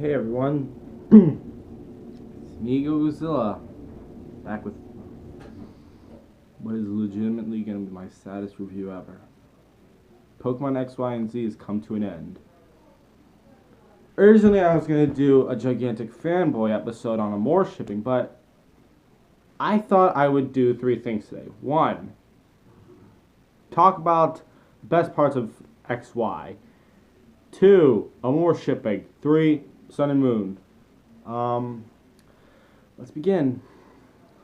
Hey everyone, it's me, GoGozilla, back with what is legitimately going to be my saddest review ever. Pokemon X, Y, and Z has come to an end. Originally I was going to do a gigantic fanboy episode on Amourshipping, but I thought I would do three things today. One, talk about the best parts of X, Y. Two, Amourshipping. Three, Sun and Moon. Let's begin.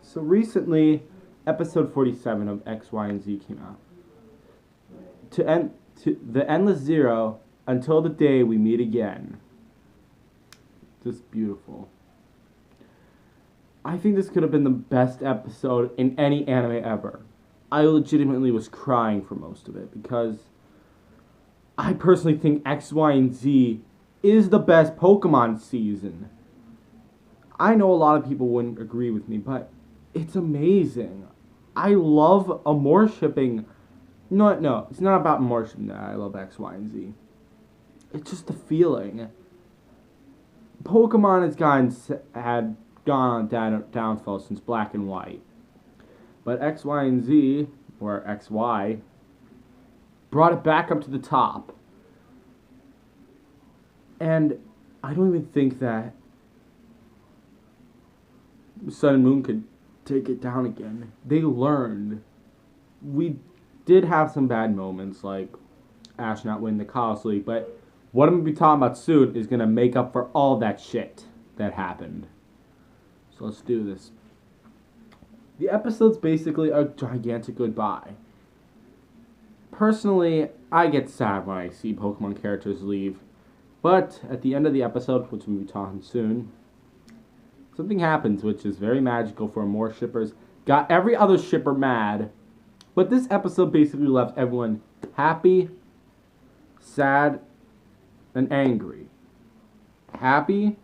So recently, episode 47 of X, Y, and Z came out. To the endless zero until the day we meet again. Just beautiful. I think this could have been the best episode in any anime ever. I legitimately was crying for most of it because I personally think X, Y, and Z is the best Pokemon season. I know a lot of people wouldn't agree with me, but it's amazing. I love Amourshipping. No, it's not about Amourshipping that I love X, Y, and Z. It's just the feeling. Pokemon had gone on downfall since Black and White. But X, Y, and Z, or XY, brought it back up to the top. And I don't even think that Sun and Moon could take it down again. They learned. We did have some bad moments, like Ash not winning the Colossus League, but what I'm going to be talking about soon is going to make up for all that shit that happened. So let's do this. The episode's basically a gigantic goodbye. Personally, I get sad when I see Pokemon characters leave. But at the end of the episode, which we'll be talking soon, something happens which is very magical for more shippers. Got every other shipper mad. But this episode basically left everyone happy, sad, and angry. Happy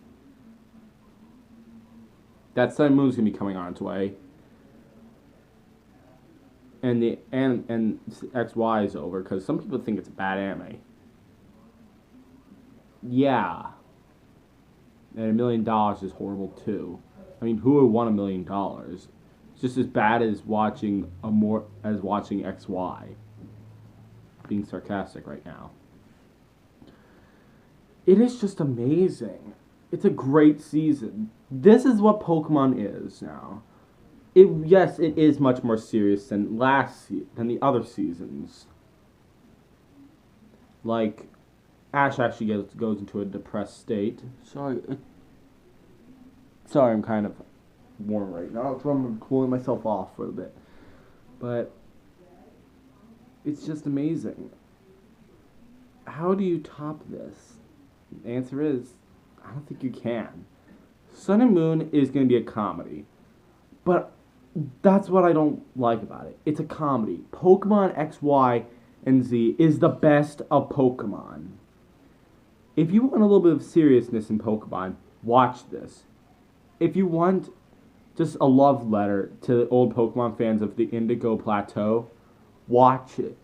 that Sun and Moon's gonna be coming on its way. And XY is over, because some people think it's a bad anime. Yeah. And $1 million is horrible too. I mean, who would want $1 million? It's just as bad as watching XY. Being sarcastic right now. It is just amazing. It's a great season. This is what Pokemon is now. Yes, it is much more serious than than the other seasons. Like, Ash actually goes into a depressed state. Sorry, I'm kind of warm right now, so I'm cooling myself off for a bit. But it's just amazing. How do you top this? The answer is, I don't think you can. Sun and Moon is going to be a comedy. But that's what I don't like about it. It's a comedy. Pokemon X, Y, and Z is the best of Pokemon. If you want a little bit of seriousness in Pokemon, watch this. If you want just a love letter to the old Pokemon fans of the Indigo Plateau, watch it.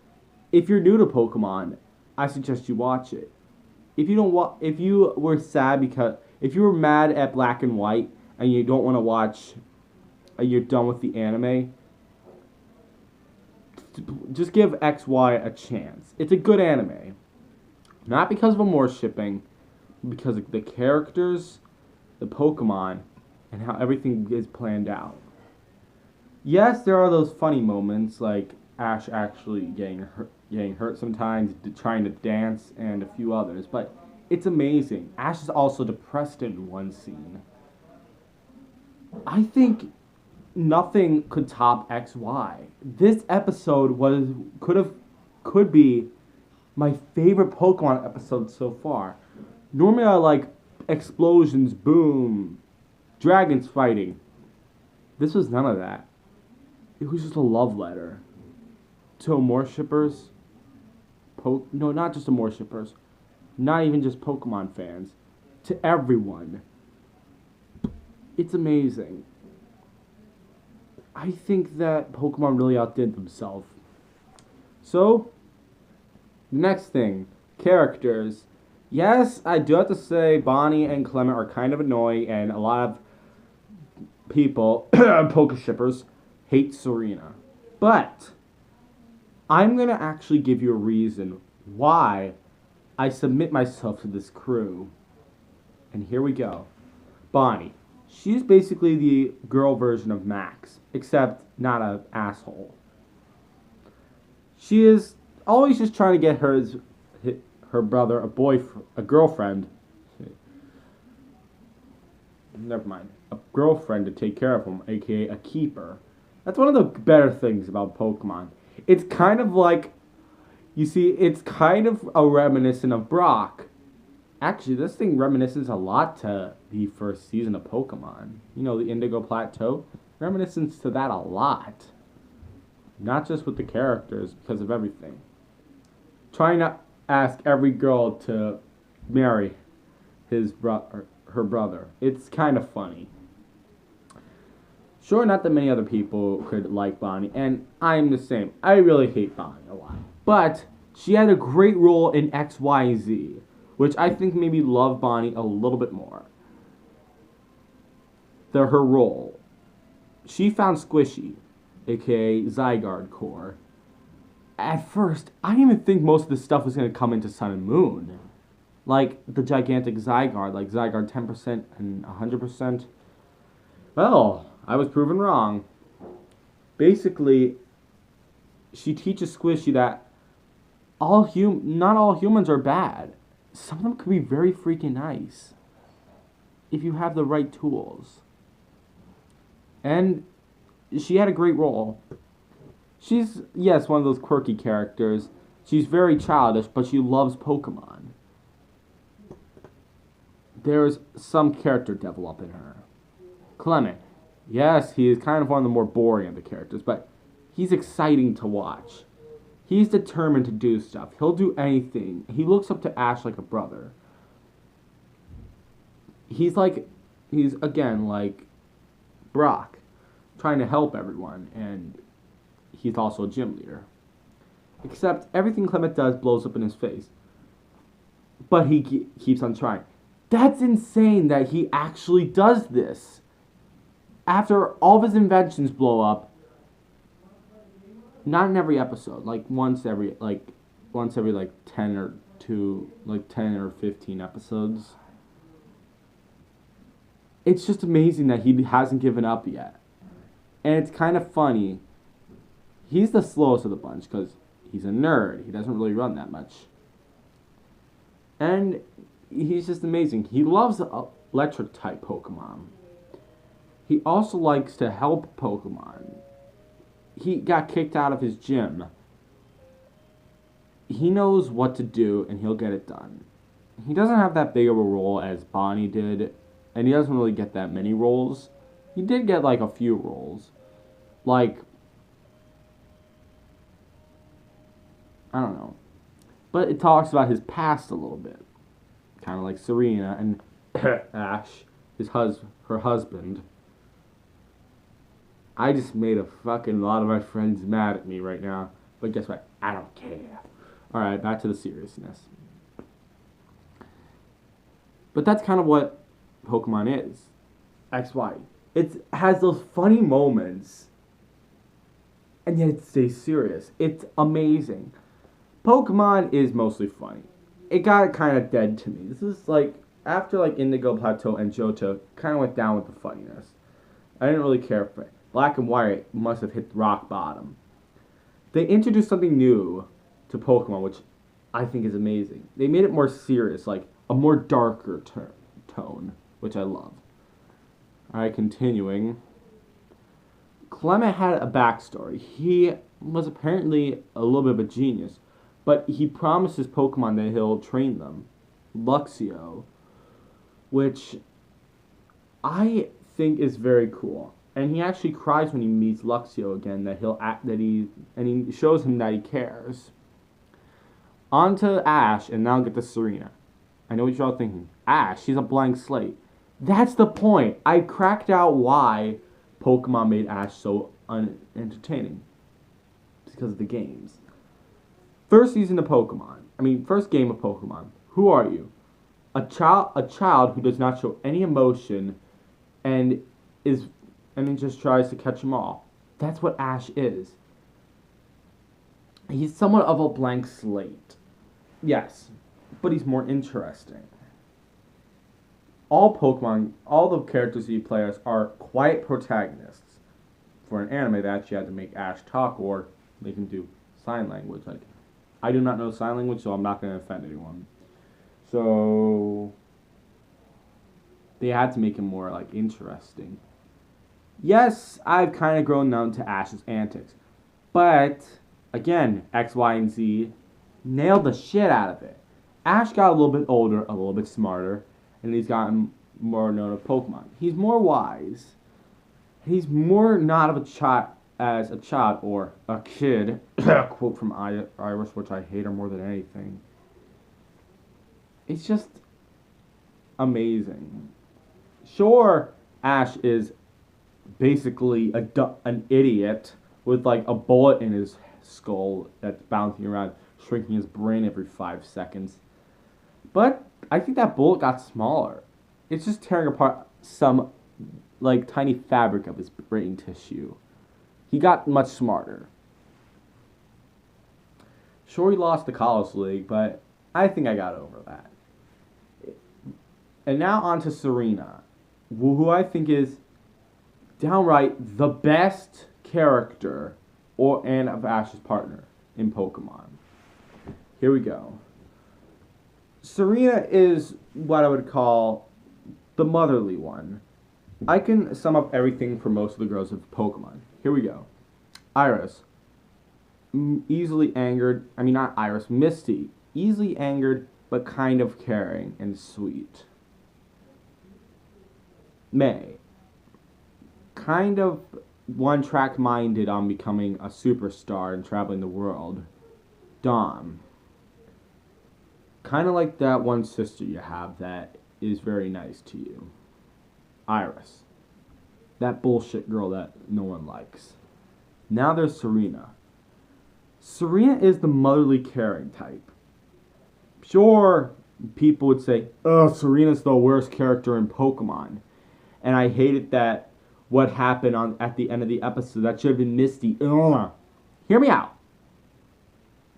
If you're new to Pokemon, I suggest you watch it. If you were mad at Black and White and you don't want to watch, you're done with the anime, just give XY a chance. It's a good anime. Not because of Amourshipping, because of the characters, the Pokemon, and how everything is planned out. Yes, there are those funny moments, like Ash actually getting hurt sometimes, trying to dance, and a few others, but it's amazing. Ash is also depressed in one scene. I think nothing could top XY. This episode could be my favorite Pokemon episode so far. Normally I like explosions, boom, dragons fighting. This was none of that. It was just a love letter to Amourshippers. No, not just Amourshippers. Not even just Pokemon fans. To everyone. It's amazing. I think that Pokemon really outdid themselves. So, the next thing, characters. Yes, I do have to say Bonnie and Clement are kind of annoying, and a lot of people, poker shippers, hate Serena. But I'm gonna actually give you a reason why I submit myself to this crew. And here we go. Bonnie. She's basically the girl version of Max, except not an asshole. She is always just trying to get her brother a boyfriend, a girlfriend. Never mind. A girlfriend to take care of him, aka a keeper. That's one of the better things about Pokemon. It's kind of like, you see, it's kind of a reminiscent of Brock. Actually, this thing reminisces a lot to the first season of Pokemon. You know, the Indigo Plateau? Reminiscence to that a lot. Not just with the characters, because of everything. Trying to ask every girl to marry her brother. It's kind of funny. Sure, not that many other people could like Bonnie, and I'm the same. I really hate Bonnie a lot. But she had a great role in XYZ, which I think made me love Bonnie a little bit more. Her role. She found Squishy, aka Zygarde Core. At first, I didn't even think most of this stuff was going to come into Sun and Moon. Like the gigantic Zygarde, like Zygarde 10% and 100%. Well, I was proven wrong. Basically, she teaches Squishy that not all humans are bad. Some of them could be very freaking nice if you have the right tools. And she had a great role. She's, yes, one of those quirky characters. She's very childish, but she loves Pokemon. There's some character develop in her. Clement. Yes, he is kind of one of the more boring of the characters, but he's exciting to watch. He's determined to do stuff. He'll do anything. He looks up to Ash like a brother. He's again like Brock, trying to help everyone, and he's also a gym leader. Except everything Clement does blows up in his face. But he keeps on trying. That's insane that he actually does this. After all of his inventions blow up, not in every episode, like once every 10 or 15 episodes. It's just amazing that he hasn't given up yet. And it's kind of funny. He's the slowest of the bunch because he's a nerd. He doesn't really run that much. And he's just amazing. He loves electric type Pokemon. He also likes to help Pokemon. He got kicked out of his gym. He knows what to do and he'll get it done. He doesn't have that big of a role as Bonnie did, and he doesn't really get that many roles. He did get like a few roles. Like, I don't know. But it talks about his past a little bit. Kind of like Serena and Ash, her husband. I just made a fucking lot of my friends mad at me right now. But guess what? I don't care. Alright, back to the seriousness. But that's kind of what Pokemon is. XY. It has those funny moments, and yet it stays serious. It's amazing. Pokemon is mostly funny. It got kind of dead to me. This is like, after like Indigo Plateau and Johto, kind of went down with the funniness. I didn't really care for it. Black and White must have hit rock bottom. They introduced something new to Pokemon, which I think is amazing. They made it more serious, like a more darker tone, which I love. Alright, continuing. Clement had a backstory. He was apparently a little bit of a genius, but he promises Pokemon that he'll train them. Luxio, which I think is very cool. And he actually cries when he meets Luxio again, and he shows him that he cares. On to Ash, and now get to Serena. I know what you're all thinking. Ash, she's a blank slate. That's the point. I cracked out why Pokemon made Ash so unentertaining. It's because of the games. First game of Pokemon. Who are you? a child who does not show any emotion and is and then just tries to catch them all. That's what Ash is. He's somewhat of a blank slate. Yes, but he's more interesting. All the characters you play as are quiet protagonists. For an anime, they actually had to make Ash talk, or they can do sign language. Like, I do not know sign language, so I'm not going to offend anyone. So they had to make him more like interesting. Yes, I've kind of grown numb to Ash's antics, but again, X, Y, and Z nailed the shit out of it. Ash got a little bit older, a little bit smarter, and he's gotten more known of Pokemon. He's more wise. He's more not of a child as a child or a kid. Quote from Iris, which I hate her more than anything. It's just amazing. Sure, Ash is basically an idiot with like a bullet in his skull that's bouncing around, shrinking his brain every 5 seconds. But I think that bullet got smaller. It's just tearing apart some like tiny fabric of his brain tissue. He got much smarter. Sure, he lost the College League, but I think I got over that. And now on to Serena, who I think is downright the best character and of Ash's partner in Pokemon. Here we go. Serena is what I would call the motherly one. I can sum up everything for most of the girls of Pokemon. Here we go. Iris. Easily angered. I mean, not Iris. Misty. Easily angered, but kind of caring and sweet. May. Kind of one-track minded on becoming a superstar and traveling the world. Dom. Kind of like that one sister you have that is very nice to you. Iris. That bullshit girl that no one likes. Now there's Serena. Serena is the motherly caring type. Sure, people would say, oh, Serena's the worst character in Pokemon. And I hated that what happened at the end of the episode. That should have been Misty. Ugh. Hear me out.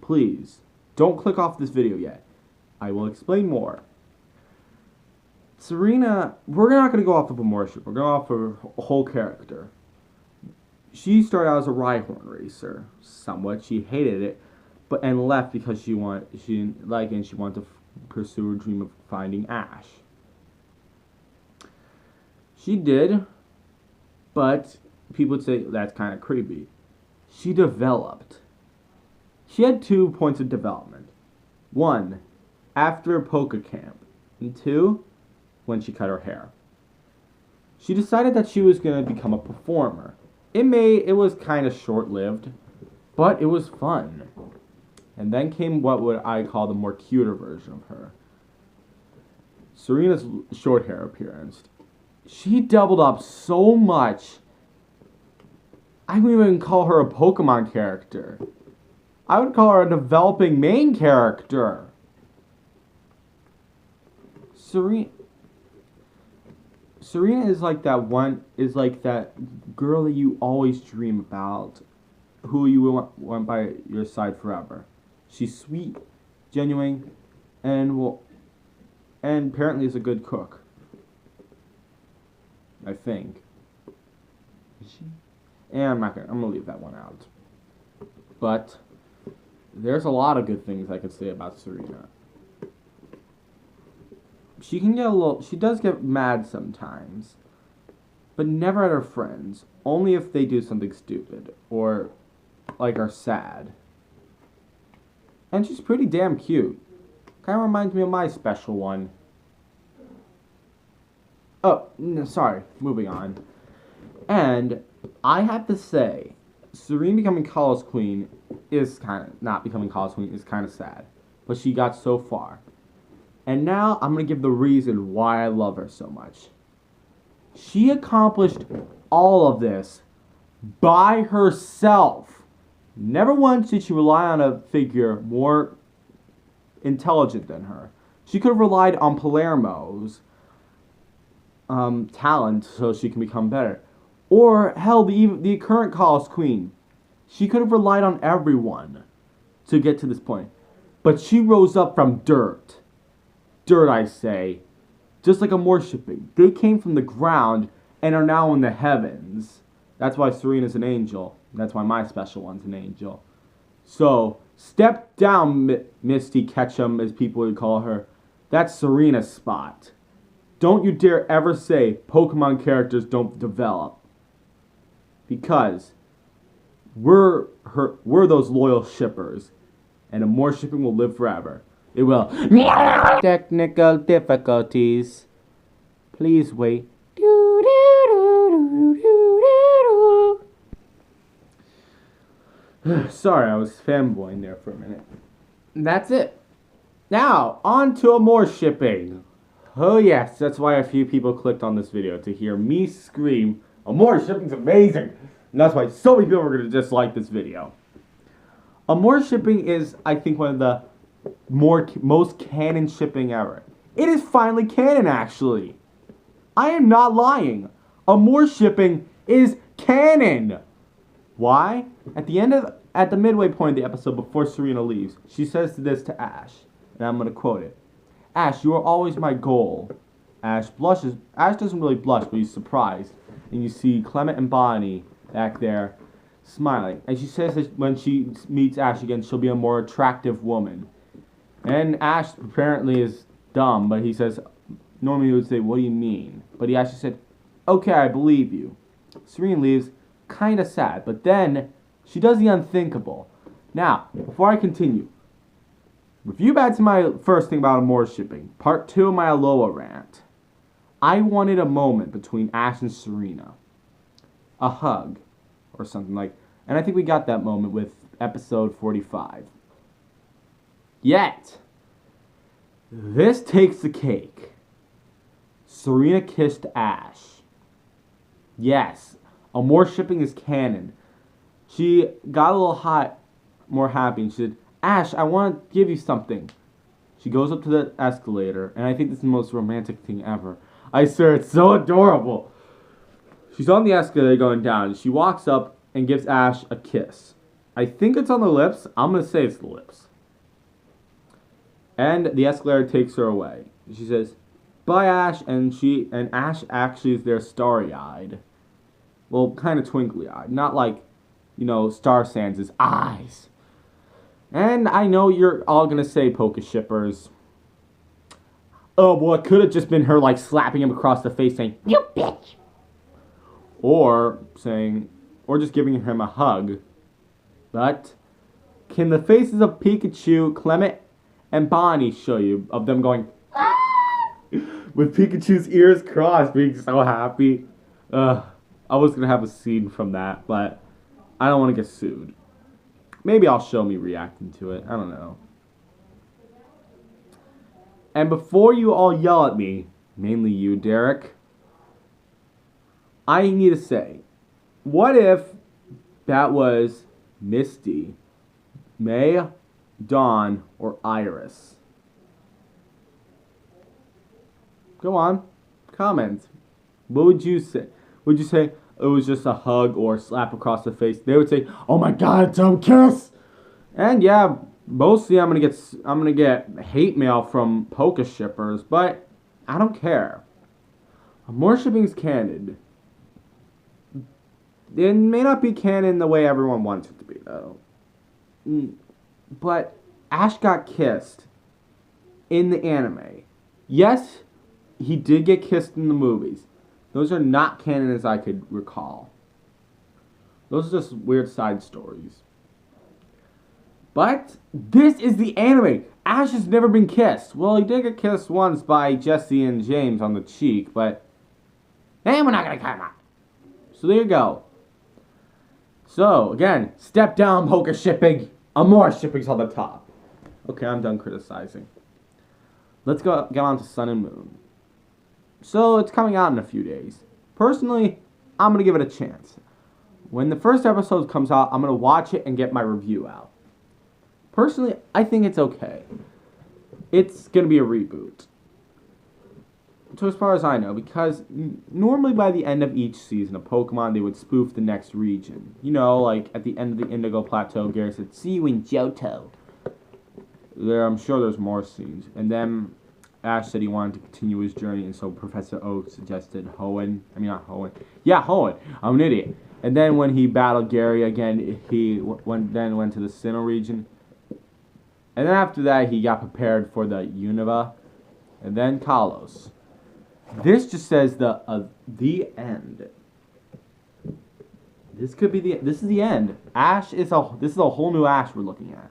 Please, don't click off this video yet. I will explain more. Serena, we're not going to go off of Amourshipping. We're going off of her whole character. She started out as a Rhyhorn racer. Somewhat. She hated it, and left because she didn't like it and she wanted to pursue her dream of finding Ash. She did, but people would say that's kind of creepy. She developed. She had 2 points of development. 1, after Poke Camp, and 2, when she cut her hair. She decided that she was going to become a performer. It was kind of short-lived, but it was fun. And then came what would I call the more cuter version of her. Serena's short hair appearance. She doubled up so much. I wouldn't even call her a Pokemon character. I would call her a developing main character. Serena is like that girl that you always dream about, who you want by your side forever. She's sweet, genuine, and apparently is a good cook. I think. Is she? And I'm gonna leave that one out. But there's a lot of good things I could say about Serena. She does get mad sometimes, but never at her friends. Only if they do something stupid or like are sad. And she's pretty damn cute. Kind of reminds me of my special one. Oh, no, sorry. Moving on. And I have to say, Serena becoming College Queen is not becoming College Queen is kind of sad. But she got so far. And now I'm going to give the reason why I love her so much. She accomplished all of this by herself. Never once did she rely on a figure more intelligent than her. She could have relied on Palermo's talent so she can become better. Or, hell, the current Chaos Queen. She could have relied on everyone to get to this point. But she rose up from dirt. Dirt, I say. Just like Amourshipping. They came from the ground and are now in the heavens. That's why Serena's an angel. That's why my special one's an angel. So, step down, Misty Ketchum, as people would call her. That's Serena's spot. Don't you dare ever say Pokemon characters don't develop. Because we're those loyal shippers. And Amourshipping will live forever. It will. Technical difficulties. Please wait. Sorry, I was fanboying there for a minute. That's it. Now, on to Amourshipping. Oh yes, that's why a few people clicked on this video, to hear me scream, Amourshipping's amazing! And that's why so many people are going to dislike this video. Amourshipping is, I think, one of the most canon shipping ever. It is finally canon, actually. I am not lying. Amourshipping is canon. Why? At the midway point of the episode, before Serena leaves, she says this to Ash, and I'm going to quote it. Ash, you are always my goal. Ash blushes. Ash doesn't really blush, but he's surprised. And you see Clement and Bonnie back there smiling. And she says that when she meets Ash again, she'll be a more attractive woman. And Ash apparently is dumb, but he says, normally he would say, what do you mean? But he actually said, okay, I believe you. Serena leaves, kind of sad, but then she does the unthinkable. Now, before I continue, review back to my first thing about Amourshipping, part 2 of my Alola rant. I wanted a moment between Ash and Serena. A hug, or something like, and I think we got that moment with episode 45. Yet, this takes the cake. Serena kissed Ash. Yes, Amourshipping is canon. She got a little more happy, and she said, Ash, I want to give you something. She goes up to the escalator, and I think this is the most romantic thing ever. I swear, it's so adorable. She's on the escalator going down, and she walks up and gives Ash a kiss. I think it's on the lips. I'm going to say it's the lips. And the escalator takes her away. She says, bye, Ash, and Ash actually is there starry-eyed. Well, kind of twinkly-eyed. Not like, Star Sans' eyes. And I know you're all going to say, Poke Shippers, oh, well, it could have just been her, slapping him across the face saying, you bitch! Or just giving him a hug. But, can the faces of Pikachu, Clement, and Bonnie show you of them going, ah! With Pikachu's ears crossed, being so happy? I was going to have a scene from that, but I don't want to get sued. Maybe I'll show me reacting to it. I don't know. And before you all yell at me, mainly you, Derek, I need to say, what if that was Misty, May, Dawn, or Iris? Go on. Comment. What would you say? Would you say it was just a hug or slap across the face? They would say, oh my god, don't kiss! And yeah, mostly I'm gonna get hate mail from Poke Shippers, but I don't care. Amourshipping is canon. It may not be canon the way everyone wants it to be, though. But Ash got kissed in the anime. Yes, he did get kissed in the movies. Those are not canon as I could recall. Those are just weird side stories. But this is the anime. Ash has never been kissed. Well, he did get kissed once by Jesse and James on the cheek, but we're not going to count that. So there you go. So, again, step down, Poke Shipping. Amourshipping's on the top. Okay, I'm done criticizing. Let's get on to Sun and Moon. So, it's coming out in a few days. Personally, I'm going to give it a chance. When the first episode comes out, I'm going to watch it and get my review out. Personally, I think it's okay. it's going to be a reboot. So as far as I know, because normally by the end of each season of Pokemon, they would spoof the next region. You know, like at the end of the Indigo Plateau, Gary said, "See you in Johto." I'm sure there's more scenes. And then Ash said he wanted to continue his journey, and so Professor Oak suggested Hoenn. I mean, not Hoenn. Yeah, Hoenn. I'm an idiot. And then when he battled Gary again, he went to the Sinnoh region. And then after that, he got prepared for the Unova, and then Kalos. This just says the end. This could be this is the end. This is a whole new Ash we're looking at.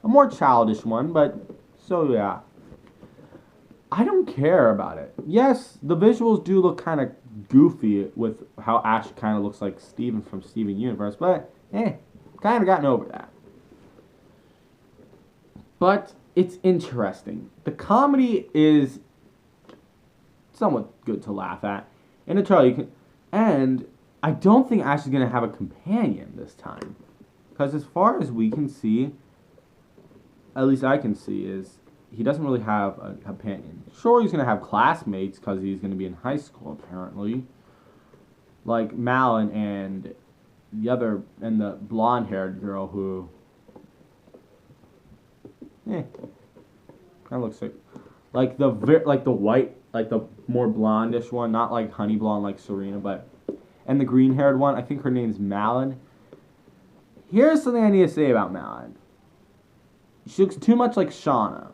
A more childish one, but so yeah. I don't care about it. Yes, the visuals do look kind of goofy with how Ash kind of looks like Steven from Steven Universe, but kind of gotten over that. But it's interesting. The comedy is somewhat good to laugh at. And a Charlie, and I don't think Ash is going to have a companion this time. Because as far as we can see, at least I can see, is he doesn't really have a companion. Sure, he's going to have classmates because he's going to be in high school, apparently. Like Malin and the blonde-haired girl who, kind of looks like the white, like the more blondish one, not like honey blonde like Serena, and the green-haired one, I think her name's Malin. Here's something I need to say about Malin. She looks too much like Shauna.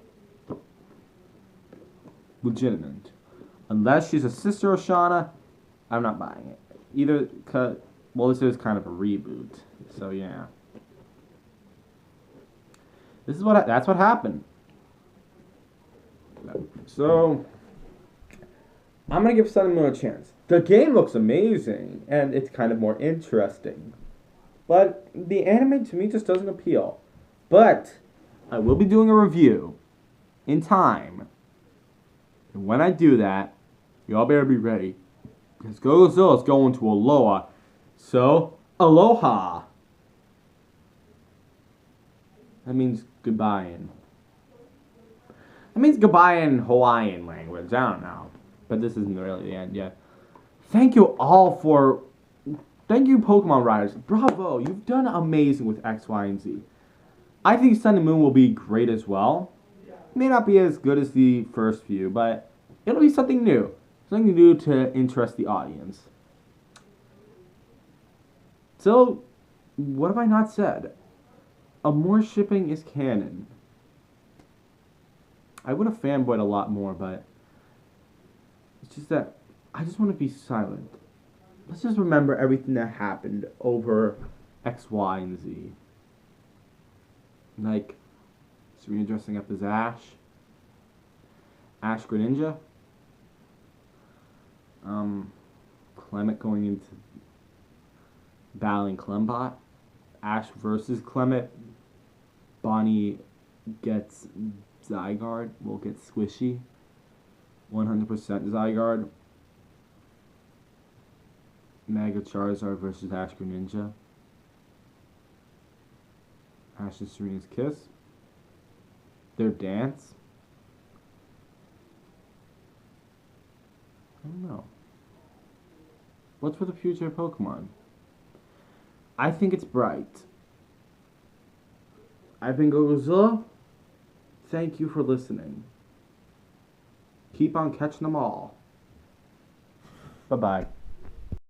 Legitimate. Unless she's a sister of Shauna, I'm not buying it. Either because, well, this is kind of a reboot, so yeah. That's what happened. So, I'm going to give Sun and Moon a chance. The game looks amazing, and it's kind of more interesting. But the anime to me just doesn't appeal. But I will be doing a review in time. And when I do that, y'all better be ready. Because GoGozilla is going to Alola. So, aloha. That means goodbye in Hawaiian language. I don't know. But this isn't really the end yet. Thank you, Pokemon Riders. Bravo. You've done amazing with X, Y, and Z. I think Sun and Moon will be great as well. May not be as good as the first few, but it'll be something new. Something new to interest the audience. So, what have I not said? Amourshipping is canon. I would have fanboyed a lot more, but it's just that I just want to be silent. Let's just remember everything that happened over X, Y, and Z. Like Serena dressing up as Ash Greninja, Clement going into battling Clembot, Ash versus Clement, Bonnie gets Zygarde, will get Squishy, 100% Zygarde, Mega Charizard versus Ash Greninja, Ash and Serena's kiss, their dance. I don't know. What's for the future of Pokemon? I think it's bright. I've been GoGozilla. Thank you for listening. Keep on catching them all. Bye-bye.